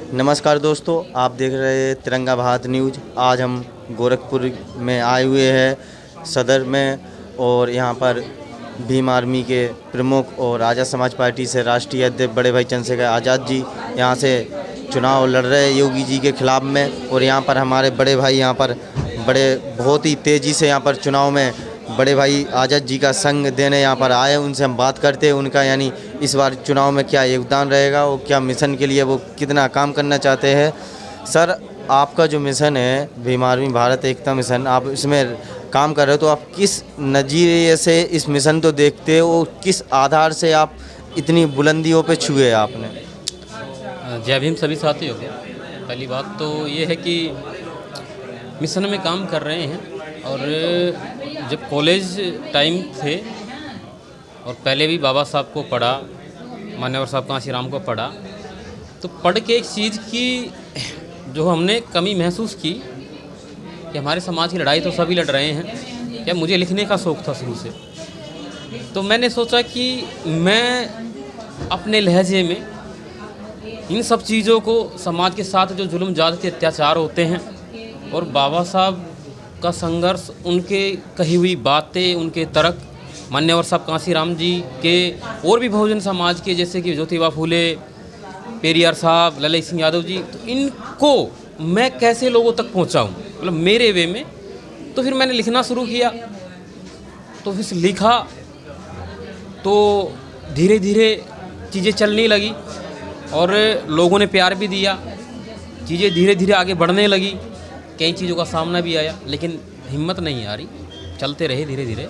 नमस्कार दोस्तों, आप देख रहे हैं तिरंगा भारत न्यूज़। आज हम गोरखपुर में आए हुए हैं सदर में, और यहाँ पर भीम आर्मी के प्रमुख और आज़ाद समाज पार्टी से राष्ट्रीय अध्यक्ष बड़े भाई चंद्रशेखर आज़ाद जी यहाँ से चुनाव लड़ रहे हैं योगी जी के खिलाफ में। और यहाँ पर हमारे बड़े भाई यहाँ पर बहुत ही तेज़ी से यहाँ पर चुनाव में बड़े भाई आज़ाद जी का संग देने यहाँ पर आए। उनसे हम बात करते हैं उनका यानी इस बार चुनाव में क्या योगदान रहेगा और क्या मिशन के लिए वो कितना काम करना चाहते हैं। सर, आपका जो मिशन है भीम आर्मी भारत एकता मिशन, आप इसमें काम कर रहे हो, तो आप किस नज़रिए से इस मिशन को देखते हो, किस आधार से आप इतनी बुलंदियों पे छुए आपने? जय भीम सभी साथियों को। पहली बात तो ये है कि मिशन में काम कर रहे हैं, और जब कॉलेज टाइम थे और पहले भी बाबा साहब को पढ़ा, मान्यवर साहब कांशीराम को पढ़ा, तो पढ़ के एक चीज़ की जो हमने कमी महसूस की कि हमारे समाज की लड़ाई तो सभी लड़ रहे हैं, क्या मुझे लिखने का शौक़ था शुरू से। तो मैंने सोचा कि मैं अपने लहजे में इन सब चीज़ों को, समाज के साथ जो जुल्म ज़्यादती अत्याचार होते हैं और बाबा साहब का संघर्ष, उनके कही हुई बातें, उनके तर्क, मान्यवर साहब कांशीराम जी के और भी बहुजन समाज के जैसे कि ज्योतिबा फूले, पेरियार साहब, ललित सिंह यादव जी, तो इनको मैं कैसे लोगों तक पहुंचाऊं, मतलब मेरे वे में। तो फिर मैंने लिखना शुरू किया, तो फिर लिखा तो धीरे धीरे चीज़ें चलने लगी और लोगों ने प्यार भी दिया, चीज़ें धीरे धीरे आगे बढ़ने लगी। कई चीज़ों का सामना भी आया, लेकिन हिम्मत नहीं आ रही, चलते रहे धीरे धीरे।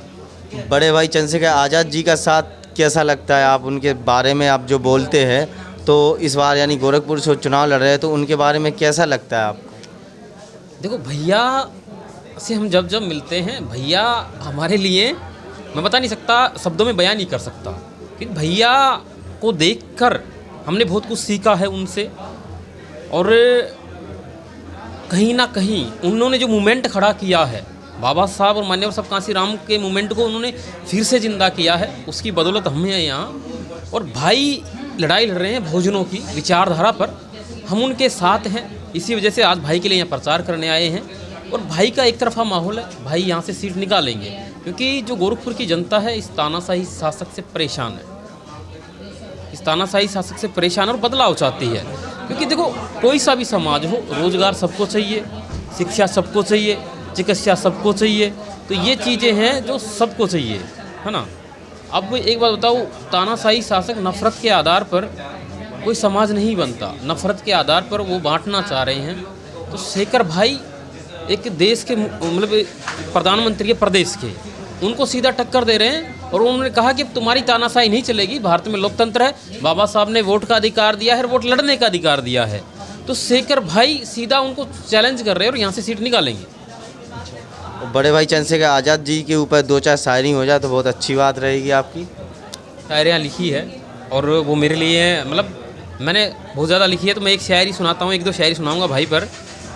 बड़े भाई चंद्रशेखर आज़ाद जी का साथ कैसा लगता है? आप उनके बारे में आप जो बोलते हैं, तो इस बार यानी गोरखपुर से चुनाव लड़ रहे हैं, तो उनके बारे में कैसा लगता है आपको? देखो, भैया से हम जब जब मिलते हैं, भैया हमारे लिए, मैं बता नहीं सकता, शब्दों में बयान नहीं कर सकता, कि भैया को देखकर हमने बहुत कुछ सीखा है उनसे। और कहीं ना कहीं उन्होंने जो मूवमेंट खड़ा किया है, बाबा साहब और मान्यवर साहब कांशीराम के मूवमेंट को उन्होंने फिर से जिंदा किया है, उसकी बदौलत हम हैं यहाँ। और भाई लड़ाई लड़ रहे हैं बहुजनों की विचारधारा पर, हम उनके साथ हैं। इसी वजह से आज भाई के लिए यहाँ प्रचार करने आए हैं। और भाई का एक तरफा माहौल है, भाई यहाँ से सीट निकालेंगे, क्योंकि जो गोरखपुर की जनता है इस तानाशाही शासक से परेशान है, इस तानाशाही शासक से परेशान और बदलाव चाहती है। क्योंकि देखो, कोई सा भी समाज हो, रोजगार सबको चाहिए, शिक्षा सबको चाहिए, चिकित्सा सबको चाहिए, तो ये चीज़ें हैं जो सबको चाहिए, है ना। अब एक बात बताओ, तानाशाही शासक नफ़रत के आधार पर कोई समाज नहीं बनता, नफ़रत के आधार पर वो बांटना चाह रहे हैं। तो शेखर भाई एक देश के, मतलब प्रधानमंत्री के प्रदेश के, उनको सीधा टक्कर दे रहे हैं। और उन्होंने कहा कि तुम्हारी तानाशाही नहीं चलेगी, भारत में लोकतंत्र है, बाबा साहब ने वोट का अधिकार दिया है, वोट लड़ने का अधिकार दिया है। तो शेखर भाई सीधा उनको चैलेंज कर रहे हैं और यहाँ से सीट निकालेंगे। बड़े भाई चंद्रशेखर आज़ाद जी के ऊपर दो चार शायरी हो जाए तो बहुत अच्छी बात रहेगी आपकी। शायरियाँ लिखी है और वो मेरे लिए, मतलब मैंने बहुत ज़्यादा लिखी है, तो मैं एक शायरी सुनाता हूँ, एक दो शायरी सुनाऊँगा भाई पर।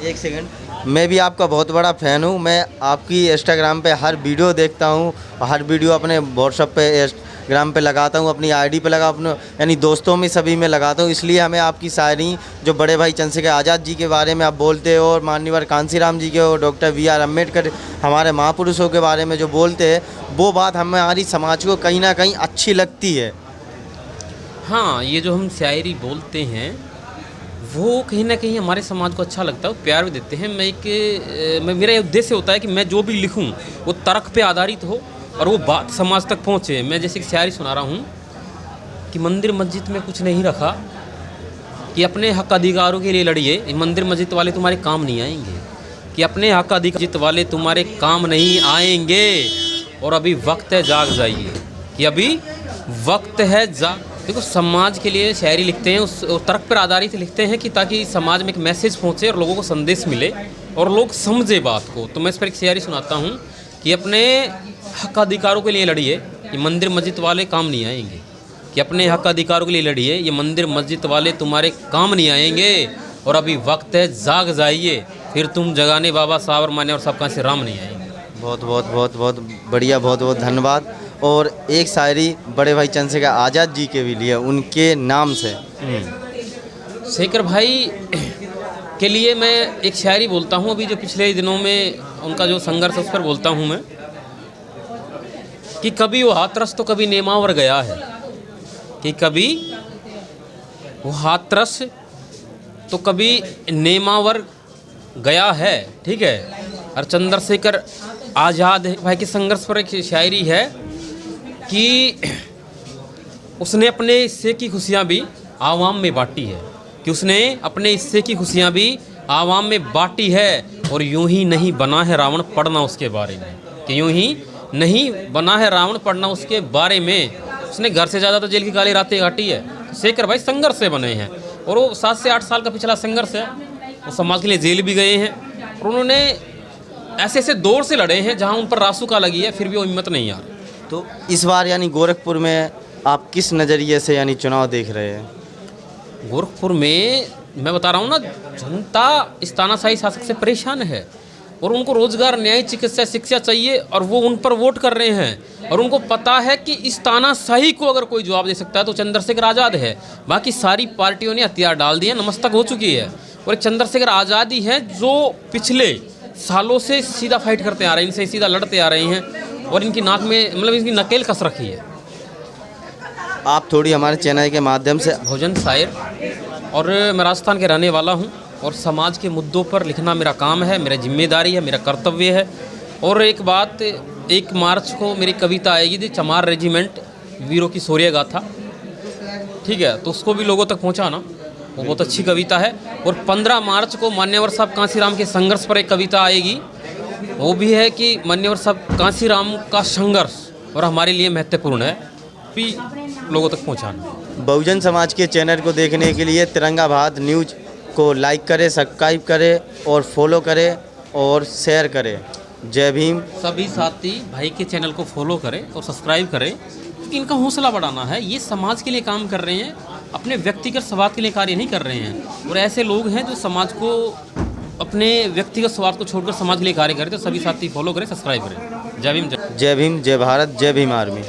एक सेकंड, मैं भी आपका बहुत बड़ा फ़ैन हूँ। मैं आपकी इंस्टाग्राम पे हर वीडियो देखता हूँ, हर वीडियो अपने व्हाट्सएप पे, इंस्टाग्राम पे लगाता हूँ, अपनी आईडी पे लगा, अपने यानी दोस्तों में सभी में लगाता हूँ। इसलिए हमें आपकी शायरी जो बड़े भाई चंद्रशेखर आज़ाद जी के बारे में आप बोलते हो, और माननीय कांशीराम जी के और डॉक्टर BR अम्बेडकर हमारे महापुरुषों के बारे में जो बोलते हैं, वो बात हमारी समाज को कहीं ना कहीं अच्छी लगती है। हाँ, ये जो हम शायरी बोलते हैं वो कहीं ना कहीं हमारे समाज को अच्छा लगता है, वो प्यार भी देते हैं। मेरा उद्देश्य होता है कि मैं जो भी लिखूं वो तर्क पे आधारित हो और वो बात समाज तक पहुंचे। मैं जैसे एक शायरी सुना रहा हूं कि मंदिर मस्जिद में कुछ नहीं रखा, कि अपने हक अधिकारों के लिए लड़िए, मंदिर मस्जिद वाले तुम्हारे काम नहीं आएंगे, कि अपने हक अधिकार वाले तुम्हारे काम नहीं आएंगे, और अभी वक्त है जाग जाइए, कि अभी वक्त है जाग। देखो, समाज के लिए शायरी लिखते हैं, उस तर्क पर आधारित लिखते हैं कि ताकि समाज में एक मैसेज पहुंचे और लोगों को संदेश मिले और लोग समझे बात को। तो मैं इस पर एक शायरी सुनाता हूं कि अपने हक अधिकारों के लिए लड़िए, ये मंदिर मस्जिद वाले काम नहीं आएंगे, कि अपने हक अधिकारों के लिए लड़िए, ये मंदिर मस्जिद वाले तुम्हारे काम नहीं आएंगे, और अभी वक्त है जाग जाइए, फिर तुम जगाने बाबा साहब और मान्यवर साहब कांशीराम नहीं आएंगे। बहुत बहुत बहुत बहुत बढ़िया, बहुत बहुत धन्यवाद। और एक शायरी बड़े भाई चंद्रशेखर आज़ाद जी के भी लिए, उनके नाम से। शेखर भाई के लिए मैं एक शायरी बोलता हूँ, अभी जो पिछले दिनों में उनका जो संघर्ष है उस पर बोलता हूँ मैं, कि कभी वो हाथरस तो कभी नेमावर गया है, कि कभी वो हाथरस तो कभी नेमावर गया है, ठीक है। और चंद्रशेखर आज़ाद भाई के संघर्ष पर एक शायरी है कि उसने अपने हिस्से की खुशियाँ भी आवाम में बांटी है, कि उसने अपने हिस्से की खुशियाँ भी आवाम में बांटी है, और यूं ही नहीं बना है रावण पढ़ना उसके बारे में, कि यूं ही नहीं बना है रावण पढ़ना उसके बारे में। उसने घर से ज़्यादा तो जेल की काली रातें काटी है। शेखर भाई संघर्ष से बने हैं, और वो 7 से 8 साल का पिछला संघर्ष है। वो समाज के लिए जेल भी गए हैं, और उन्होंने ऐसे ऐसे दौर से लड़े हैं जहाँ उन पर रासुका लगी है, फिर भी वो हिम्मत नहीं आ रही। तो इस बार यानी गोरखपुर में आप किस नज़रिए से यानी चुनाव देख रहे हैं? गोरखपुर में मैं बता रहा हूँ ना, जनता इस तानाशाही शासक से परेशान है, और उनको रोजगार, न्याय, चिकित्सा, शिक्षा चाहिए, और वो उन पर वोट कर रहे हैं। और उनको पता है कि इस तानाशाही को अगर कोई जवाब दे सकता है तो चंद्रशेखर आज़ाद है। बाकी सारी पार्टियों ने हथियार डाल दिए, नमस्तक हो चुकी है, और एक चंद्रशेखर आज़ाद ही है जो पिछले सालों से सीधा फाइट करते आ रहे हैं, इनसे सीधा लड़ते आ रहे हैं, और इनकी नाक में मतलब इनकी नकेल कस रखी है। आप थोड़ी हमारे चैनल के माध्यम से भोजन शायर, और मैं राजस्थान के रहने वाला हूँ, और समाज के मुद्दों पर लिखना मेरा काम है, मेरा जिम्मेदारी है, मेरा कर्तव्य है। और एक बात, 1 मार्च को मेरी कविता आएगी थी, चमार रेजिमेंट वीरों की शौर्य गाथा, ठीक है, तो उसको भी लोगों तक पहुँचाना, वो बहुत अच्छी कविता है। और 15 मार्च को मान्यवर साहब कांसीराम के संघर्ष पर एक कविता आएगी, वो भी है कि मान्यवर साहब कांसीराम का संघर्ष और हमारे लिए महत्वपूर्ण है, भी लोगों तक पहुँचाना। बहुजन समाज के चैनल को देखने के लिए तिरंगा भारत न्यूज़ को लाइक करें, सब्सक्राइब करें और फॉलो करें और शेयर करें। जय भीम। सभी साथी भाई के चैनल को फॉलो करें और सब्सक्राइब करें, क्योंकि इनका हौसला बढ़ाना है। ये समाज के लिए काम कर रहे हैं, अपने व्यक्तिगत स्वार्थ के लिए कार्य नहीं कर रहे हैं। और ऐसे लोग हैं जो समाज को, अपने व्यक्तिगत स्वार्थ को छोड़कर समाज के लिए कार्य करें। तो सभी साथी फॉलो करें, सब्सक्राइब करें। जय भीम, जय भीम, जय भारत, जय भीम आर्मी।